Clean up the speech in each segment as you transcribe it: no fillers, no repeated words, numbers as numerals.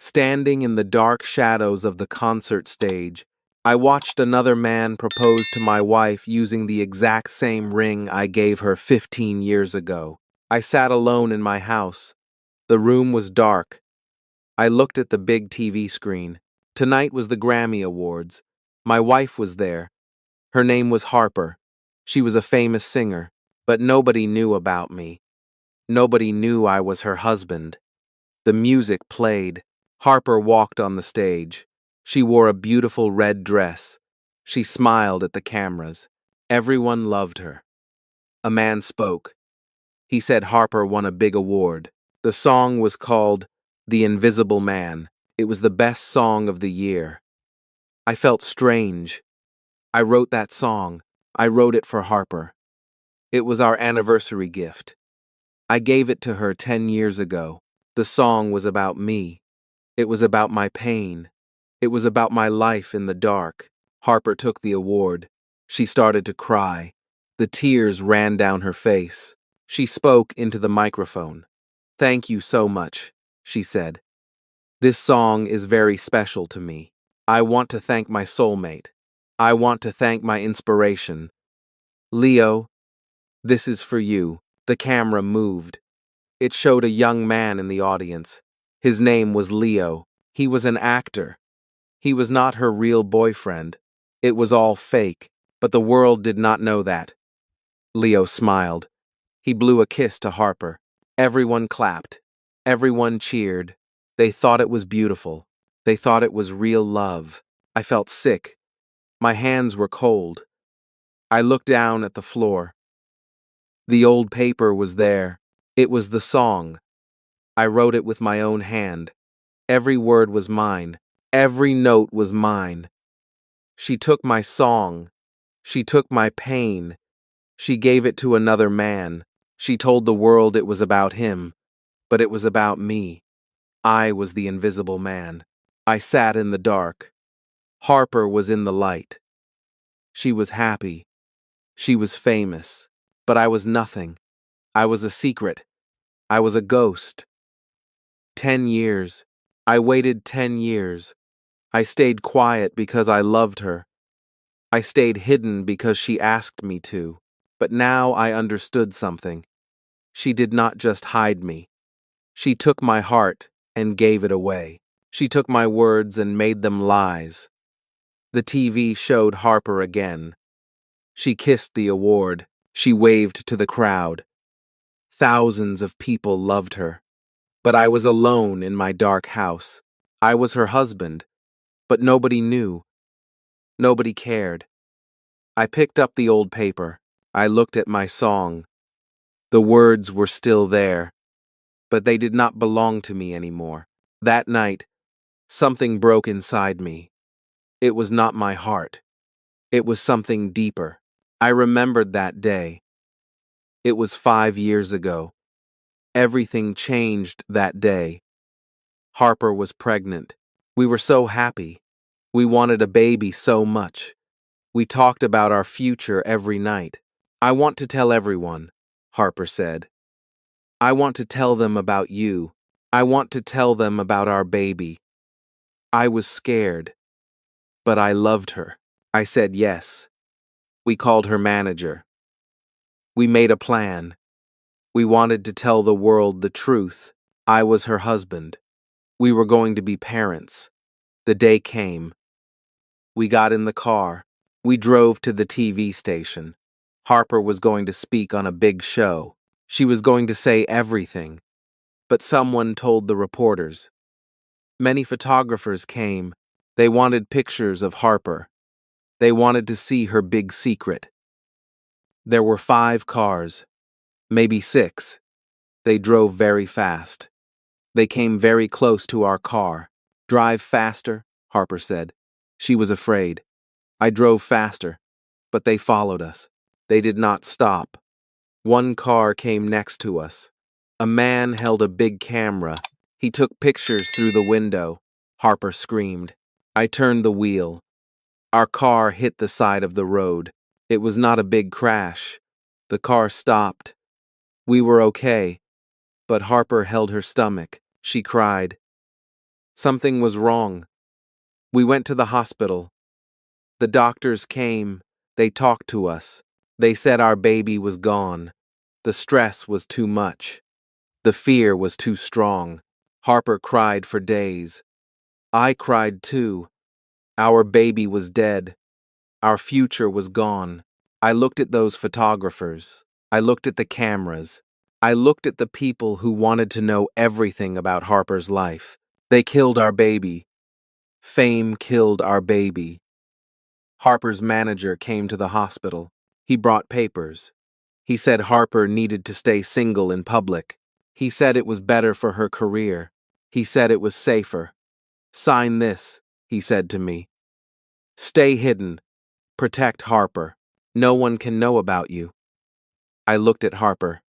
Standing in the dark shadows of the concert stage, I watched another man propose to my wife using the exact same ring I gave her 15 years ago. I sat alone in my house. The room was dark. I looked at the big TV screen. Tonight was the Grammy Awards. My wife was there. Her name was Harper. She was a famous singer, but nobody knew about me. Nobody knew I was her husband. The music played. Harper walked on the stage. She wore a beautiful red dress. She smiled at the cameras. Everyone loved her. A man spoke. He said Harper won a big award. The song was called The Invisible Man. It was the best song of the year. I felt strange. I wrote that song. I wrote it for Harper. It was our anniversary gift. I gave it to her 10 years ago. The song was about me. It was about my pain. It was about my life in the dark. Harper took the award. She started to cry. The tears ran down her face. She spoke into the microphone. "Thank you so much," she said. "This song is very special to me. I want to thank my soulmate. I want to thank my inspiration. Leo, this is for you." The camera moved. It showed a young man in the audience. His name was Leo. He was an actor. He was not her real boyfriend. It was all fake, but the world did not know that. Leo smiled. He blew a kiss to Harper. Everyone clapped. Everyone cheered. They thought it was beautiful. They thought it was real love. I felt sick. My hands were cold. I looked down at the floor. The old paper was there. It was the song. I wrote it with my own hand. Every word was mine. Every note was mine. She took my song. She took my pain. She gave it to another man. She told the world it was about him, but it was about me. I was the invisible man. I sat in the dark. Harper was in the light. She was happy. She was famous. But I was nothing. I was a secret. I was a ghost. 10 years. I waited 10 years. I stayed quiet because I loved her. I stayed hidden because she asked me to. But now I understood something. She did not just hide me. She took my heart and gave it away. She took my words and made them lies. The TV showed Harper again. She kissed the award. She waved to the crowd. Thousands of people loved her. But I was alone in my dark house. I was her husband, but nobody knew. Nobody cared. I picked up the old paper. I looked at my song. The words were still there, but they did not belong to me anymore. That night, something broke inside me. It was not my heart. It was something deeper. I remembered that day. It was 5 years ago. Everything changed that day. Harper was pregnant. We were so happy. We wanted a baby so much. We talked about our future every night. "I want to tell everyone," Harper said. "I want to tell them about you. I want to tell them about our baby." I was scared, but I loved her. I said yes. We called her manager. We made a plan. We wanted to tell the world the truth. I was her husband. We were going to be parents. The day came. We got in the car. We drove to the TV station. Harper was going to speak on a big show. She was going to say everything. But someone told the reporters. Many photographers came. They wanted pictures of Harper. They wanted to see her big secret. There were 5 cars, maybe 6. They drove very fast. They came very close to our car. "Drive faster," Harper said. She was afraid. I drove faster, but they followed us. They did not stop. One car came next to us. A man held a big camera. He took pictures through the window. Harper screamed. I turned the wheel. Our car hit the side of the road. It was not a big crash. The car stopped. We were okay, but Harper held her stomach. She cried. Something was wrong. We went to the hospital. The doctors came. They talked to us. They said our baby was gone. The stress was too much. The fear was too strong. Harper cried for days. I cried too. Our baby was dead. Our future was gone. I looked at those photographers. I looked at the cameras. I looked at the people who wanted to know everything about Harper's life. They killed our baby. Fame killed our baby. Harper's manager came to the hospital. He brought papers. He said Harper needed to stay single in public. He said it was better for her career. He said it was safer. Sign this, he said to me. Stay hidden. Protect Harper. No one can know about you. I looked at Harper.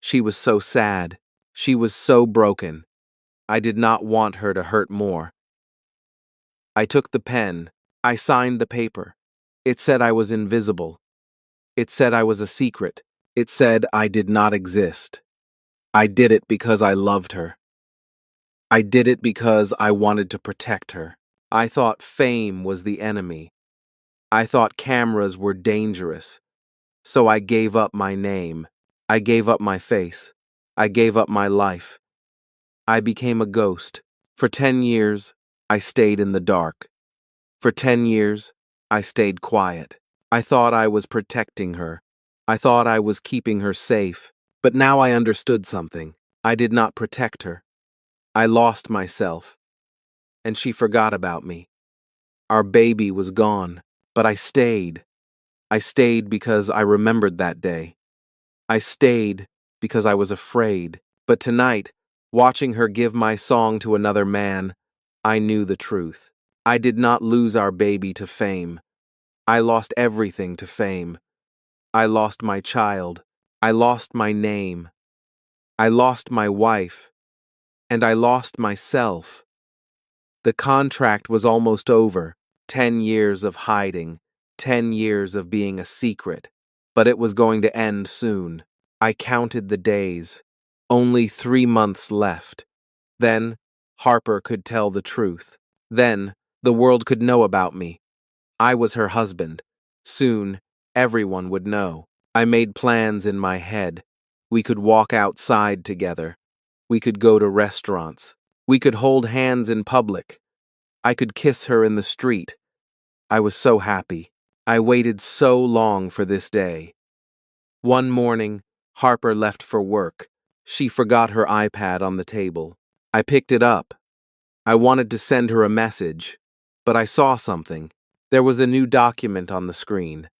She was so sad. She was so broken. I did not want her to hurt more. I took the pen. I signed the paper. It said I was invisible. It said I was a secret. It said I did not exist. I did it because I loved her. I did it because I wanted to protect her. I thought fame was the enemy. I thought cameras were dangerous. So I gave up my name. I gave up my face. I gave up my life. I became a ghost. For 10 years, I stayed in the dark. For 10 years, I stayed quiet. I thought I was protecting her. I thought I was keeping her safe. But now I understood something. I did not protect her. I lost myself. And she forgot about me. Our baby was gone. But I stayed. I stayed because I remembered that day. I stayed because I was afraid. But tonight, watching her give my song to another man, I knew the truth. I did not lose our baby to fame. I lost everything to fame. I lost my child. I lost my name. I lost my wife. And I lost myself. The contract was almost over. 10 years of hiding. 10 years of being a secret. But it was going to end soon. I counted the days. Only 3 months left. Then, Harper could tell the truth. Then, the world could know about me. I was her husband. Soon, everyone would know. I made plans in my head. We could walk outside together. We could go to restaurants. We could hold hands in public. I could kiss her in the street. I was so happy. I waited so long for this day. One morning, Harper left for work. She forgot her iPad on the table. I picked it up. I wanted to send her a message, but I saw something. There was a new document on the screen.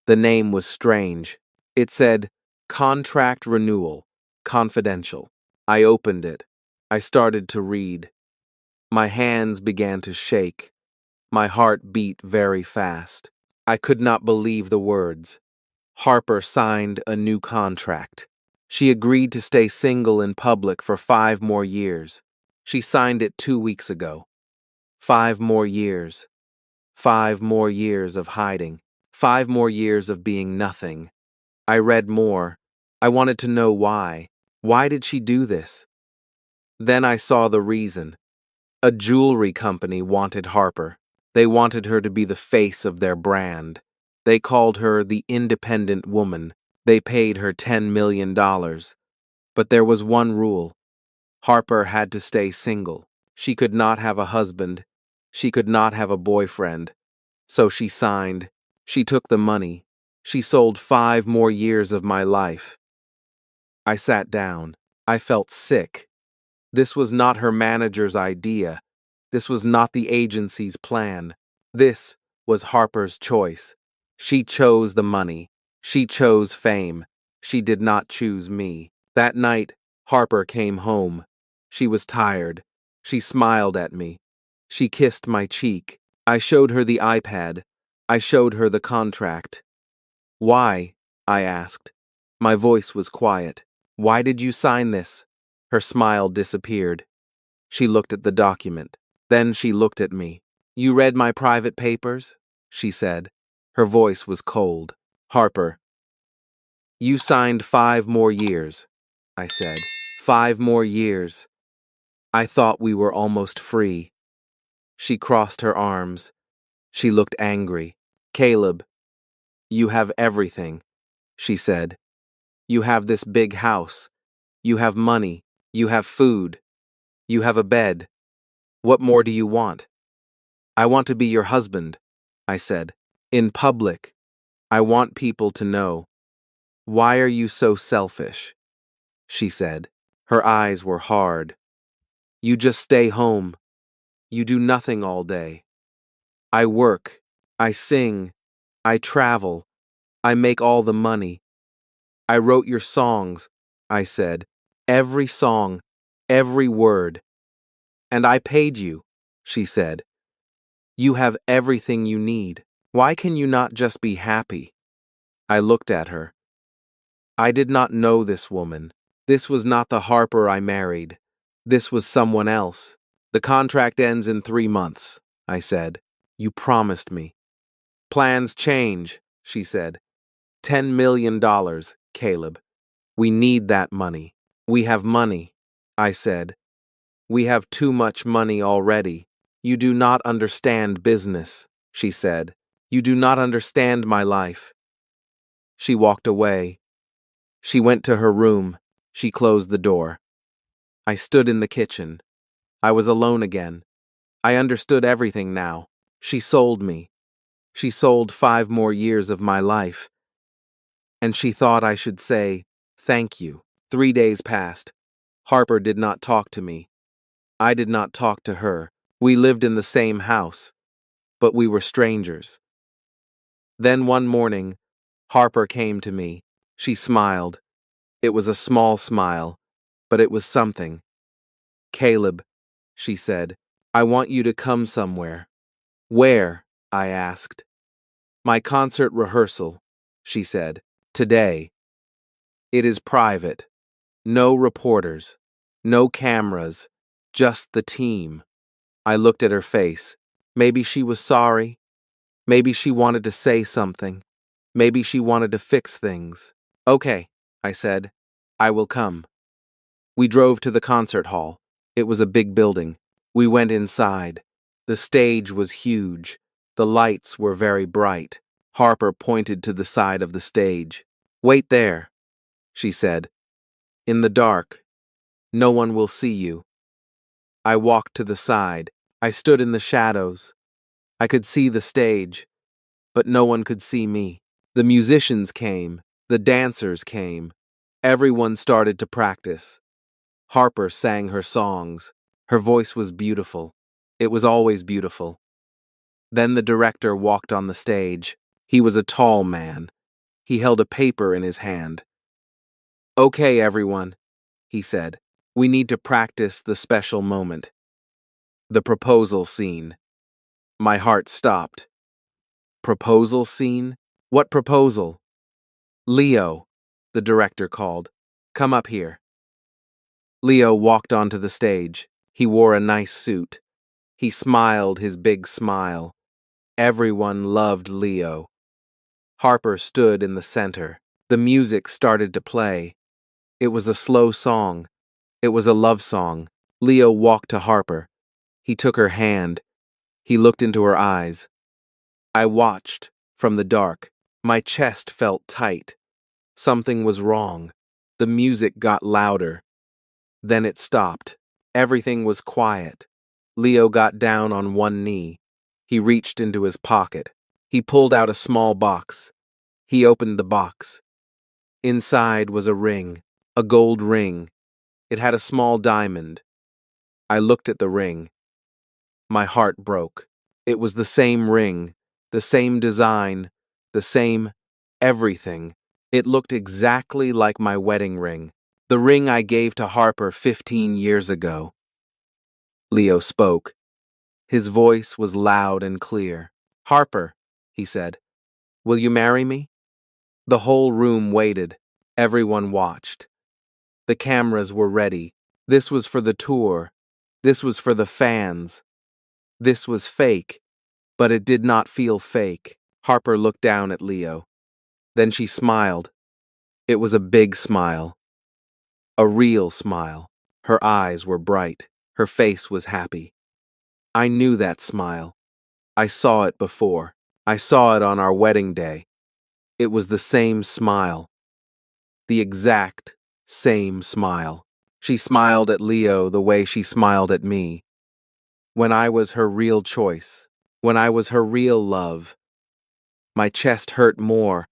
The name was strange. It said, Contract Renewal, Confidential. I opened it. I started to read. My hands began to shake. My heart beat very fast. I could not believe the words. Harper signed a new contract. She agreed to stay single in public for 5 more years. She signed it 2 weeks ago. 5 more years. 5 more years of hiding. 5 more years of being nothing. I read more. I wanted to know why. Why did she do this? Then I saw the reason. A jewelry company wanted Harper. They wanted her to be the face of their brand. They called her the independent woman. They paid her $10 million. But there was one rule. Harper had to stay single. She could not have a husband. She could not have a boyfriend. So she signed. She took the money. She sold 5 more years of my life. I sat down. I felt sick. This was not her manager's idea. This was not the agency's plan. This was Harper's choice. She chose the money. She chose fame. She did not choose me. That night, Harper came home. She was tired. She smiled at me. She kissed my cheek. I showed her the iPad. I showed her the contract. Why? I asked. My voice was quiet. Why did you sign this? Her smile disappeared. She looked at the document. Then she looked at me. You read my private papers? She said. Her voice was cold. Harper. You signed 5 more years, I said. 5 more years. I thought we were almost free. She crossed her arms. She looked angry. Caleb, you have everything, she said. You have this big house. You have money. You have food. You have a bed. What more do you want? I want to be your husband, I said. In public. I want people to know. Why are you so selfish? She said. Her eyes were hard. You just stay home. You do nothing all day. I work. I sing. I travel. I make all the money. I wrote your songs, I said. Every song, every word. And I paid you, she said. You have everything you need. Why can you not just be happy? I looked at her. I did not know this woman. This was not the Harper I married. This was someone else. The contract ends in 3 months, I said. You promised me. Plans change, she said. $10 million, Caleb. We need that money. We have money, I said. We have too much money already. You do not understand business, she said. You do not understand my life. She walked away. She went to her room. She closed the door. I stood in the kitchen. I was alone again. I understood everything now. She sold me. She sold 5 more years of my life. And she thought I should say, thank you. 3 days passed. Harper did not talk to me. I did not talk to her. We lived in the same house, but we were strangers. Then one morning, Harper came to me. She smiled. It was a small smile, but it was something. Caleb, she said, I want you to come somewhere. Where? I asked. My concert rehearsal, she said. Today. It is private. No reporters. No cameras. Just the team. I looked at her face. Maybe she was sorry. Maybe she wanted to say something. Maybe she wanted to fix things. Okay, I said. I will come. We drove to the concert hall. It was a big building. We went inside. The stage was huge. The lights were very bright. Harper pointed to the side of the stage. Wait there, she said. In the dark. No one will see you. I walked to the side. I stood in the shadows. I could see the stage, but no one could see me. The musicians came. The dancers came. Everyone started to practice. Harper sang her songs. Her voice was beautiful. It was always beautiful. Then the director walked on the stage. He was a tall man. He held a paper in his hand. Okay, everyone, he said. We need to practice the special moment. The proposal scene. My heart stopped. Proposal scene? What proposal? Leo, the director called. Come up here. Leo walked onto the stage. He wore a nice suit. He smiled his big smile. Everyone loved Leo. Harper stood in the center. The music started to play. It was a slow song. It was a love song. Leo walked to Harper. He took her hand. He looked into her eyes. I watched from the dark. My chest felt tight. Something was wrong. The music got louder. Then it stopped. Everything was quiet. Leo got down on one knee. He reached into his pocket. He pulled out a small box. He opened the box. Inside was a ring, a gold ring. It had a small diamond. I looked at the ring. My heart broke. It was the same ring, the same design, the same everything. It looked exactly like my wedding ring, the ring I gave to Harper 15 years ago. Leo spoke. His voice was loud and clear. Harper, he said, will you marry me? The whole room waited. Everyone watched. The cameras were ready. This was for the tour. This was for the fans. This was fake, but it did not feel fake. Harper looked down at Leo. Then she smiled. It was a big smile. A real smile. Her eyes were bright. Her face was happy. I knew that smile. I saw it before. I saw it on our wedding day. It was the same smile. The exact same smile. She smiled at Leo the way she smiled at me. When I was her real choice. When I was her real love. My chest hurt more.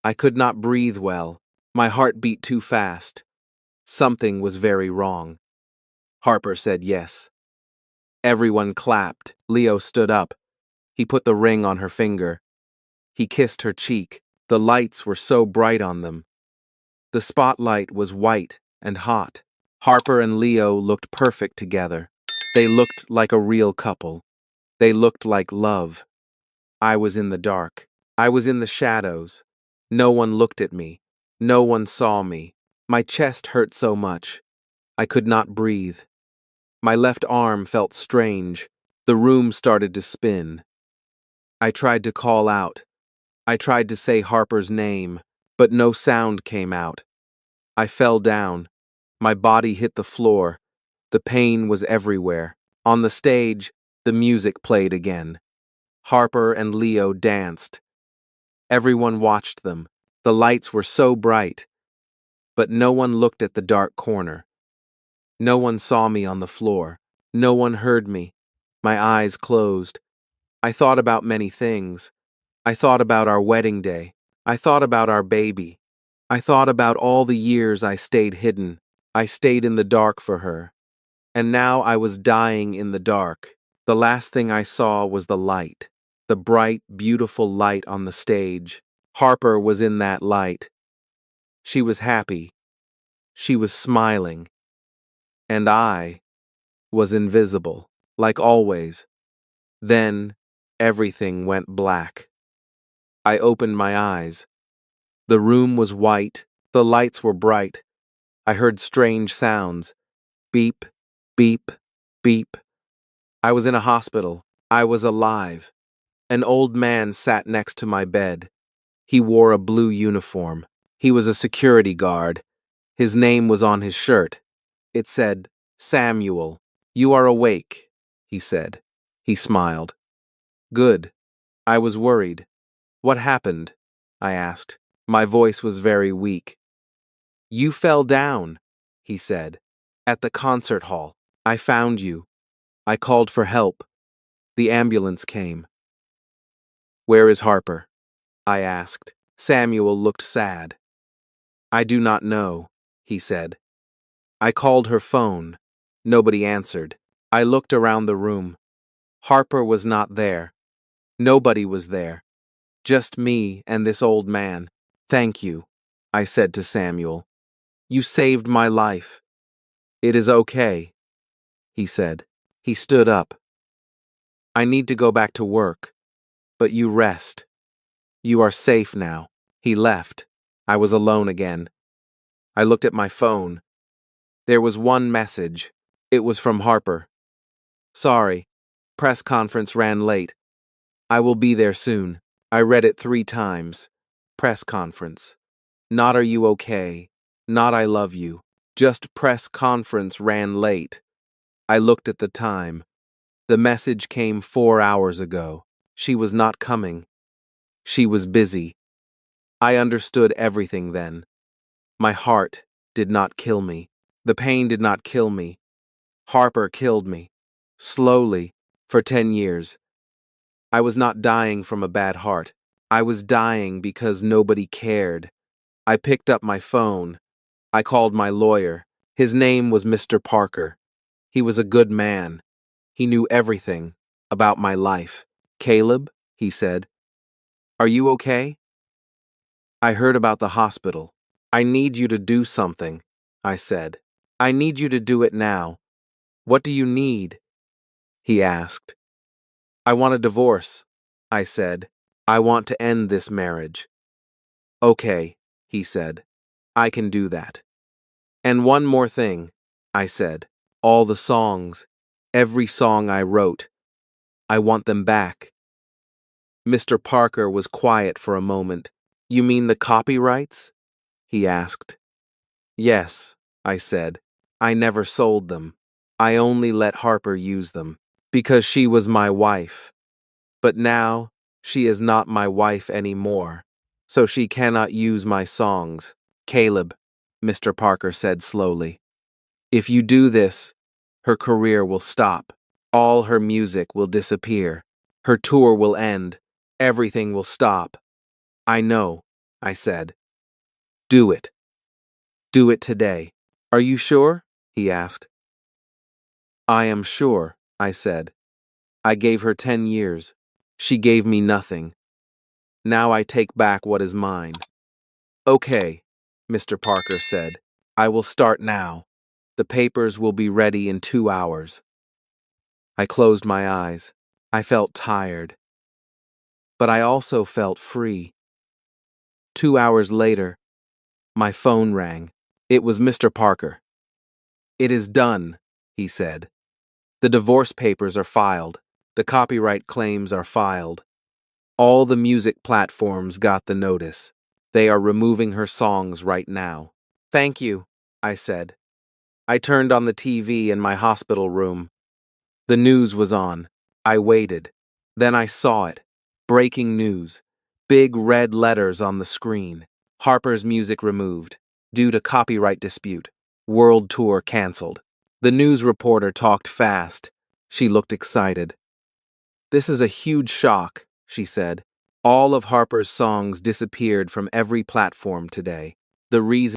I could not breathe well. My heart beat too fast. Something was very wrong. Harper said yes. Everyone clapped. Leo stood up. He put the ring on her finger. He kissed her cheek. The lights were so bright on them. The spotlight was white and hot. Harper and Leo looked perfect together. They looked like a real couple. They looked like love. I was in the dark. I was in the shadows. No one looked at me. No one saw me. My chest hurt so much. I could not breathe. My left arm felt strange. The room started to spin. I tried to call out. I tried to say Harper's name, but no sound came out. I fell down. My body hit the floor. The pain was everywhere. On the stage, the music played again. Harper and Leo danced. Everyone watched them. The lights were so bright. But no one looked at the dark corner. No one saw me on the floor. No one heard me. My eyes closed. I thought about many things. I thought about our wedding day. I thought about our baby. I thought about all the years I stayed hidden. I stayed in the dark for her. And now I was dying in the dark. The last thing I saw was the light. The bright, beautiful light on the stage. Harper was in that light. She was happy. She was smiling. And I was invisible, like always. Then everything went black. I opened my eyes. The room was white. The lights were bright. I heard strange sounds. Beep, beep, beep. I was in a hospital. I was alive. An old man sat next to my bed. He wore a blue uniform. He was a security guard. His name was on his shirt. It said, "Samuel, you are awake," he said. He smiled. Good. I was worried. What happened? I asked. My voice was very weak. You fell down, he said. At the concert hall. I found you. I called for help. The ambulance came. Where is Harper? I asked. Samuel looked sad. I do not know, he said. I called her phone. Nobody answered. I looked around the room. Harper was not there. Nobody was there. Just me and this old man. Thank you, I said to Samuel. You saved my life. It is okay, he said. He stood up. I need to go back to work, but you rest. You are safe now. He left. I was alone again. I looked at my phone. There was one message. It was from Harper. Sorry, press conference ran late. I will be there soon. I read it 3 times. Press conference. Not are you okay? Not I love you. Just press conference ran late. I looked at the time. The message came 4 hours ago. She was not coming. She was busy. I understood everything then. My heart did not kill me. The pain did not kill me. Harper killed me. Slowly, for 10 years. I was not dying from a bad heart. I was dying because nobody cared. I picked up my phone. I called my lawyer. His name was Mr. Parker. He was a good man. He knew everything about my life. Caleb, he said, are you okay? I heard about the hospital. I need you to do something, I said. I need you to do it now. What do you need? He asked. I want a divorce, I said. I want to end this marriage. Okay, he said. I can do that. And one more thing, I said. All the songs, every song I wrote, I want them back. Mr. Parker was quiet for a moment. You mean the copyrights? He asked. Yes, I said. I never sold them. I only let Harper use them because she was my wife. But now, she is not my wife anymore, so she cannot use my songs. Caleb, Mr. Parker said slowly, if you do this, her career will stop. All her music will disappear. Her tour will end. Everything will stop. I know, I said. Do it. Do it today. Are you sure? He asked. I am sure, I said. I gave her 10 years. She gave me nothing. Now I take back what is mine. Okay, Mr. Parker said. I will start now. The papers will be ready in 2 hours. I closed my eyes. I felt tired. But I also felt free. 2 hours later, my phone rang. It was Mr. Parker. It is done, he said. The divorce papers are filed. The copyright claims are filed. All the music platforms got the notice. They are removing her songs right now. Thank you, I said. I turned on the TV in my hospital room. The news was on. I waited. Then I saw it. Breaking news. Big red letters on the screen. Harper's music removed. Due to copyright dispute. World tour canceled. The news reporter talked fast. She looked excited. This is a huge shock, she said. All of Harper's songs disappeared from every platform today. The reason